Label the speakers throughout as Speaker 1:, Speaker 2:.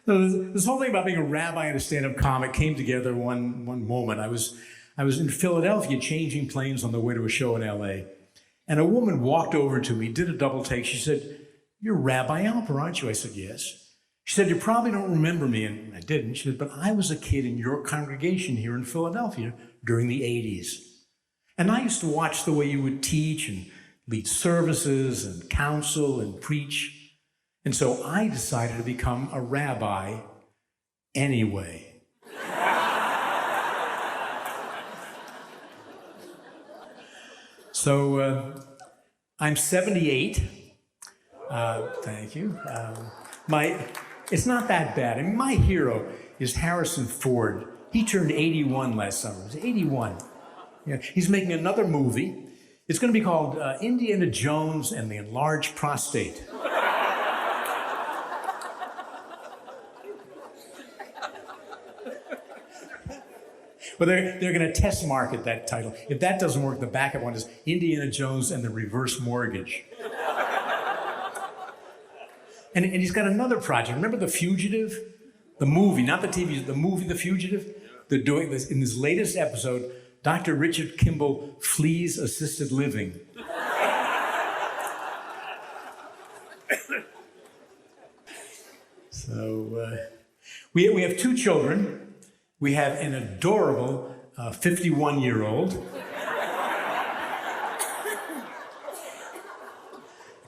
Speaker 1: So this whole thing about being a rabbi and a stand-up comic came together one moment. I was in Philadelphia changing planes on the way to a show in LA. And a woman walked over to me, did a double take. She said, "You're Rabbi Alper, aren't you?" I said, "Yes." She said, "You probably don't remember me." And I didn't. She said, "But I was a kid in your congregation here in Philadelphia during the 80s. And I used to watch the way you would teach and lead services and counsel and preach. And so I decided to become a rabbi anyway." So I'm 78. Thank you. It's not that bad. I mean, my hero is Harrison Ford. He turned 81 last summer. He was 81. Yeah, he's making another movie. It's going to be called Indiana Jones and the Enlarged Prostate. Well, they're going to test market that title. If that doesn't work, the backup one is Indiana Jones and the Reverse Mortgage. And he's got another project. Remember The Fugitive? The movie, not the TV, the movie The Fugitive? They're doing this in this latest episode. Dr. Richard Kimball flees assisted living. So we have two children. We have an adorable 51-year-old,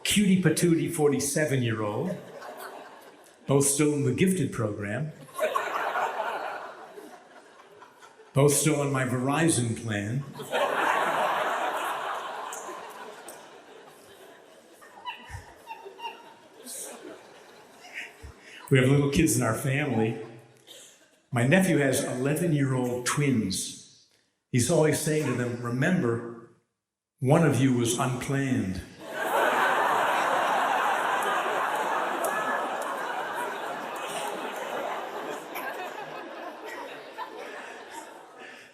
Speaker 1: cutie patootie 47-year-old, both still in the gifted program, both still on my Verizon plan. We have little kids in our family. My nephew has 11-year-old twins. He's always saying to them, "Remember, one of you was unplanned."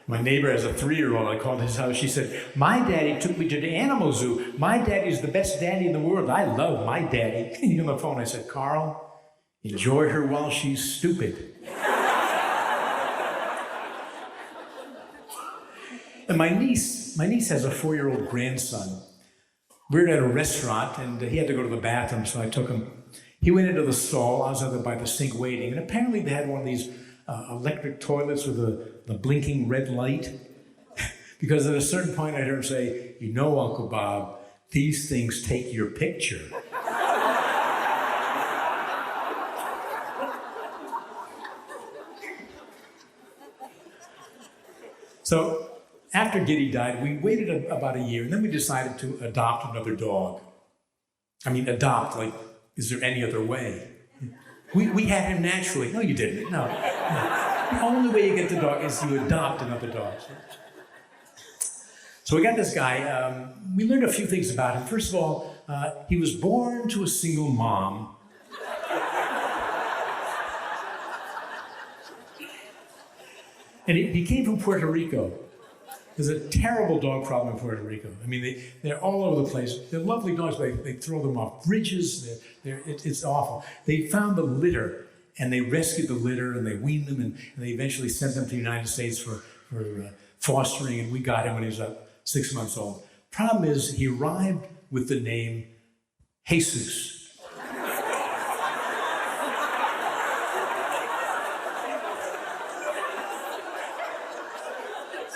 Speaker 1: My neighbor has a 3-year-old. I called his house. She said, "My daddy took me to the animal zoo. My daddy's the best daddy in the world. I love my daddy." On the phone, I said, "Carl, enjoy her while she's stupid." And my niece has a 4-year-old grandson. We were at a restaurant, and he had to go to the bathroom, so I took him. He went into the stall. I was out there by the sink waiting, and apparently they had one of these electric toilets with the blinking red light. Because at a certain point, I heard him say, "You know, Uncle Bob, these things take your picture." So after Giddy died, we waited about a year, and then we decided to adopt another dog. I mean, adopt, like, is there any other way? We had him naturally. No, you didn't. No. The only way you get the dog is you adopt another dog. So we got this guy. We learned a few things about him. First of all, he was born to a single mom. And he came from Puerto Rico. There's a terrible dog problem in Puerto Rico. I mean, they're all over the place. They're lovely dogs, but they throw them off bridges. It's awful. They found the litter, and they rescued the litter, and they weaned them, and they eventually sent them to the United States for fostering, and we got him when he was 6 months old. Problem is, he arrived with the name Jesus.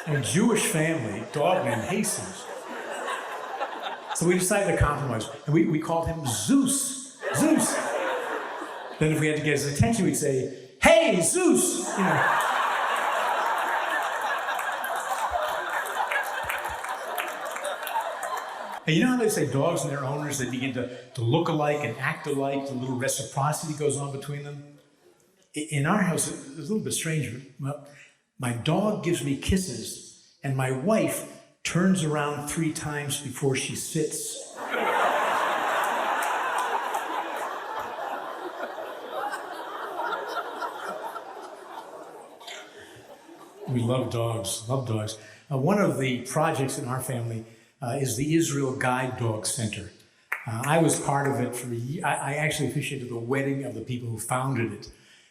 Speaker 1: A Jewish family, dog named Jesus. So we decided to compromise, and we called him Zeus. Zeus. Then if we had to get his attention, we'd say, "Hey, Zeus!" You know. And you know how they say dogs and their owners, they begin to look alike and act alike, a little reciprocity goes on between them? In our house, it's a little bit strange. Well, my dog gives me kisses, and my wife turns around 3 times before she sits. We love dogs, love dogs. One of the projects in our family is the Israel Guide Dog Center. I was part of it for a year. I actually officiated the wedding of the people who founded it.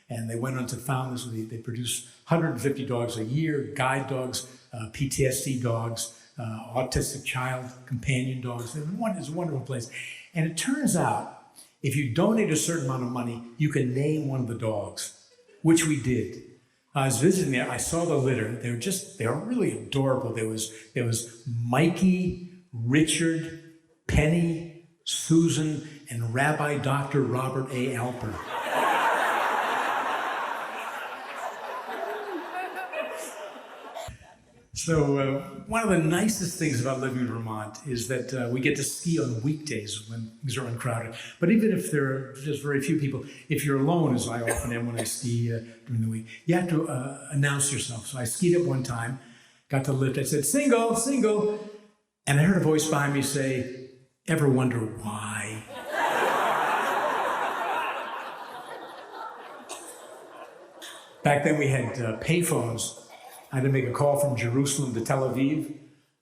Speaker 1: And they went on to found this. They produce 150 dogs a year, guide dogs, PTSD dogs, autistic child companion dogs. It's a wonderful place. And it turns out, if you donate a certain amount of money, you can name one of the dogs, which we did. I was visiting there. I saw the litter. They were really adorable. There was Mikey, Richard, Penny, Susan, and Rabbi Dr. Robert A. Alper. So one of the nicest things about living in Vermont is that we get to ski on weekdays when things are uncrowded. But even if there are just very few people, if you're alone, as I often am when I ski during the week, you have to announce yourself. So I skied up one time, got to the lift, I said, single, single. And I heard a voice behind me say, ever wonder why? Back then we had payphones. I had to make a call from Jerusalem to Tel Aviv.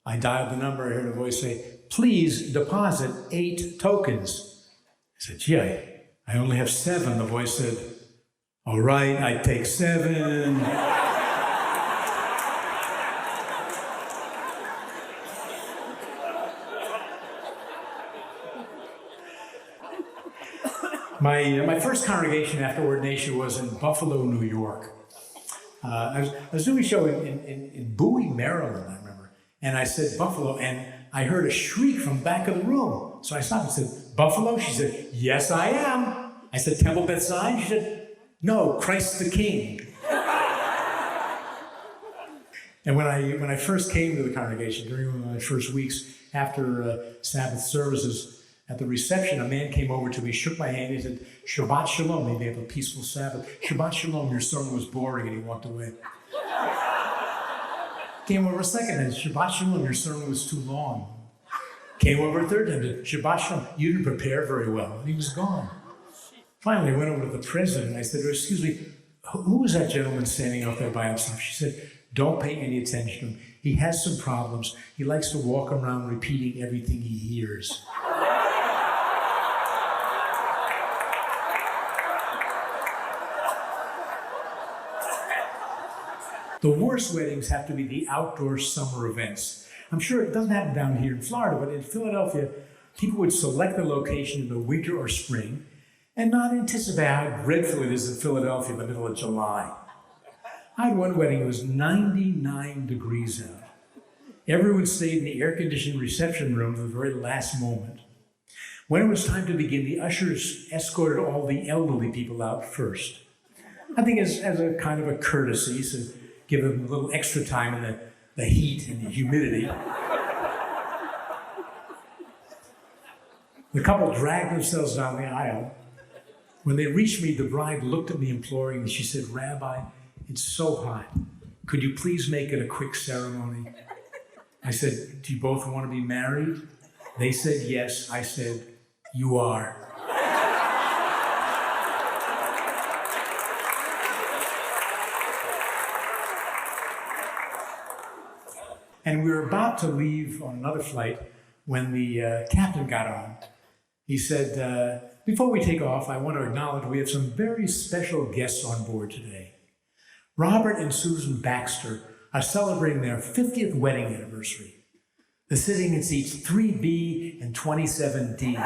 Speaker 1: I dialed the number. I heard a voice say, please deposit 8 tokens. I said, gee, I only have 7. The voice said, all right, I take 7. My first congregation after ordination was in Buffalo, New York. I was doing a show in Bowie, Maryland, I remember. And I said Buffalo, and I heard a shriek from the back of the room. So I stopped and said, Buffalo? She said, yes, I am. I said, Temple Beth Zion? She said, no, Christ the King. And when I first came to the congregation, during one of my first weeks after Sabbath services, at the reception, a man came over to me, shook my hand, he said, Shabbat Shalom, may they have a peaceful Sabbath. Shabbat Shalom, your sermon was boring, and he walked away. Came over a second time, Shabbat Shalom, your sermon was too long. Came over a third time, Shabbat Shalom, you didn't prepare very well, and he was gone. Finally, I went over to the president, and I said, excuse me, who was that gentleman standing out there by himself? She said, don't pay any attention to him. He has some problems. He likes to walk around repeating everything he hears. The worst weddings have to be the outdoor summer events. I'm sure it doesn't happen down here in Florida, but in Philadelphia, people would select the location in the winter or spring and not anticipate how dreadful it is in Philadelphia in the middle of July. I had one wedding, it was 99 degrees out. Everyone stayed in the air-conditioned reception room to the very last moment. When it was time to begin, the ushers escorted all the elderly people out first. I think as a kind of a courtesy, so give them a little extra time in the heat and the humidity. The couple dragged themselves down the aisle. When they reached me, the bride looked at me imploringly. She said, Rabbi, it's so hot. Could you please make it a quick ceremony? I said, do you both want to be married? They said yes. I said, you are. And we were about to leave on another flight when the captain got on. He said, before we take off, I want to acknowledge we have some very special guests on board today. Robert and Susan Baxter are celebrating their 50th wedding anniversary. They're sitting in seats 3B and 27D.